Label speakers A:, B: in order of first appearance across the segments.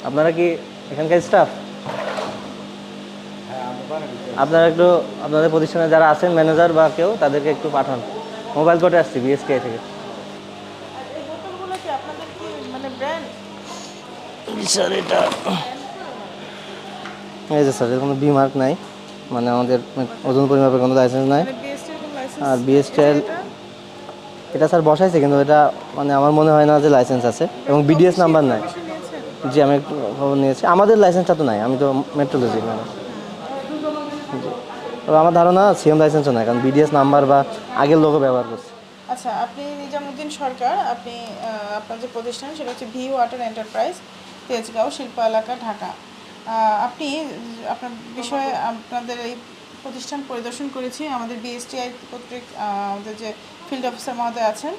A: আপনারা কি এখানকার স্টাফ? আপনারা একটু আপনাদের প্রতিষ্ঠানে যারা আছেন ম্যানেজার বা কেউ তাদেরকে একটু পাঠান। মোবাইল কোর্টে আসছি বিএসটিআই থেকে।
B: আর এই বোতলগুলো কি আপনাদের কি মানে ব্র্যান্ড?
A: স্যার এটা এই যে স্যার এর কোনো বিমার্ক নাই, মানে আমাদের ওজন পরিমাপের কোনো লাইসেন্স নাই।
B: মানে বিএসটি এর কোনো লাইসেন্স?
A: আর
B: এই যে
A: বিএসটিআই
B: এটা
A: এটা স্যার বসাইছে, কিন্তু এটা মানে আমার মনে হয় না যে লাইসেন্স আছে এবং
B: আপনি
A: বিডিএস
B: অফিসিয়াল
A: নাম্বার নাই।
B: পারমিশন নিয়েছেন?
A: জি আমি একটু খবর নিয়েছি, আমাদের লাইসেন্সটা তো নাই, আমি তো মেট্রোলজি মানে। জি, তবে আমার ধারণা সিএম লাইসেন্সও নাই, কারণ বিডিএস নাম্বার বা আগের লোগো ব্যবহার করছে।
B: আচ্ছা, আপনি নিজামুদ্দিন সরকার, আপনি আপনার যে প্রতিষ্ঠান সেটা হচ্ছে ভি ওয়াটার এন্টারপ্রাইজ, তেজগাঁও শিল্প এলাকা, ঢাকা। আপনি আপনার বিষয়ে আপনাদের এই প্রতিষ্ঠান পরিদর্শন করেছি। আমাদের বিএসটিআই কর্তৃক আমাদের যে ফিল্ড অফিসার মহোদয় আছেন,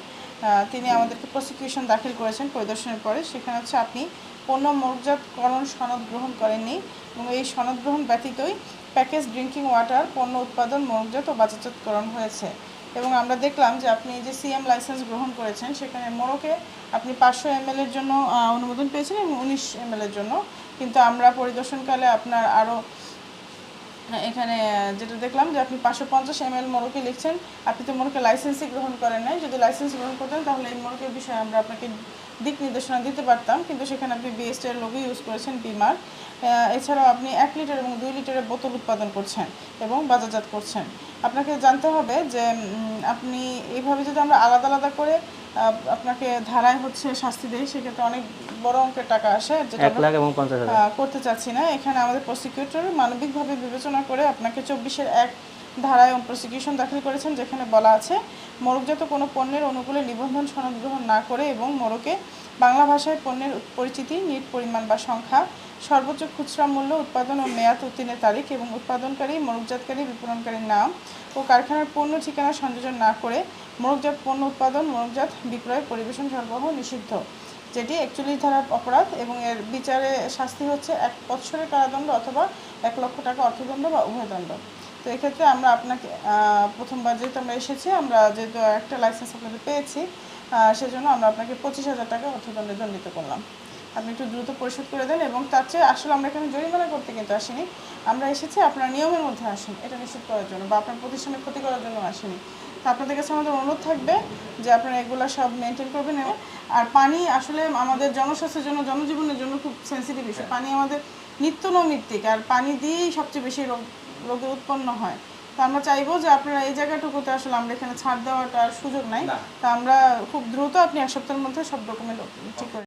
B: তিনি আমাদেরকে প্রসিকিউশন দাখিল করেছেন পরিদর্শনের পরে। সেখানে হচ্ছে আপনি পণ্য মোড়কজাতকরণ সনদ গ্রহণ করেননি এবং এই সনদ গ্রহণ ব্যতীতই প্যাকেজ ড্রিঙ্কিং ওয়াটার পণ্য উৎপাদন, মোড়কজাত ও বাজারজাতকরণ হয়েছে। এবং আমরা দেখলাম যে আপনি যে সিএম লাইসেন্স গ্রহণ করেছেন সেখানে মোড়কে আপনি 500 ml এর জন্য অনুমোদন পেয়েছেন এবং 19 ml এর জন্য, কিন্তু আমরা পরিদর্শনকালে আপনার আরও এখানে যেটা দেখলাম যে আপনি 550 ml মোড়কে লিখছেন। আপনি তো মোড়কে লাইসেন্সই গ্রহণ করেন নাই। যদি লাইসেন্স গ্রহণ করতেন তাহলে এই মোড়কের বিষয়ে আমরা আপনাকে দিক নির্দেশনা দিতে পারতাম, কিন্তু সেখানে আপনি বিএসটি এর লোগো ইউজ করেছেন বিমার। এছাড়াও আপনি 1 লিটার এবং 2 লিটারের বোতল উৎপাদন করছেন এবং বাজারজাত করছেন। আপনাকে জানতে হবে যে আপনি এইভাবে যদি আমরা আলাদা আলাদা করে আপনাকে ধারায় হচ্ছে শাস্তি দেয়, সেক্ষেত্রে অনেক বড় অঙ্কের টাকা আসে, যেটা
A: 1,50,000
B: করতে চাচ্ছি না। এখানে আমাদের প্রসিকিউটর মানবিকভাবে বিবেচনা করে আপনাকে 24-1 ধারায় প্রসিকিউশন দাখিল করেছেন, যেখানে বলা আছে মোড়কজাত কোনো পণ্যের অনুকূলে নিবন্ধন সনদ গ্রহণ না করে এবং মোড়কে বাংলা ভাষায় পণ্যের পরিচিতি, নিট পরিমাণ বা সংখ্যা, সর্বোচ্চ খুচরা মূল্য, উৎপাদন ও মেয়াদ উত্তীর্ণের তারিখ এবং উৎপাদনকারী, মোড়কজাতকারী, বিপণনকারীর নাম ও কারখানার পণ্য ঠিকানা সংযোজন না করে মোড়কজাত পণ্য উৎপাদন, মোড়কজাত বিক্রয়, পরিবেশন, সরবরাহ নিষিদ্ধ, যেটি 41 ধারার অপরাধ এবং এর বিচারে শাস্তি হচ্ছে 1 বছরের কারাদণ্ড অথবা 1 লক্ষ টাকা অর্থদণ্ড বা উভয়দণ্ড। তো এক্ষেত্রে আমরা আপনাকে প্রথমবার যেহেতু আমরা এসেছি, আমরা যেহেতু একটা লাইসেন্স আপনাদের পেয়েছি, সেজন্য আমরা আপনাকে 25,000 টাকা অর্থদণ্ডে দণ্ডিত করলাম। আপনি একটু দ্রুত পরিশোধ করে দেন। এবং তার চেয়ে আসলে আমরা এখানে জরিমানা করতে কিন্তু আসিনি, আমরা এসেছি আপনার নিয়মের মধ্যে আসেন এটা নিশ্চিত করার জন্য, বা আপনার প্রতিষ্ঠানের ক্ষতি করার জন্য আসেনি। তো আপনাদের কাছে আমাদের অনুরোধ থাকবে যে আপনারা এগুলো সব মেনটেন করবেন। আর পানি আসলে আমাদের জনস্বাস্থ্যের জন্য, জনজীবনের জন্য খুব সেন্সিটিভ ইস্যু। পানি আমাদের নিত্য নৈমিত্তিক, আর পানি দিয়েই সবচেয়ে বেশি রোগের উৎপন্ন হয়। তো আমরা চাইবো যে আপনারা এই জায়গাটুকুতে আসলে আমরা এখানে ছাড় দেওয়াটার সুযোগ নাই। তা আমরা খুব দ্রুত, আপনি 1 সপ্তাহের মধ্যে সব ডকুমেন্ট ঠিক করে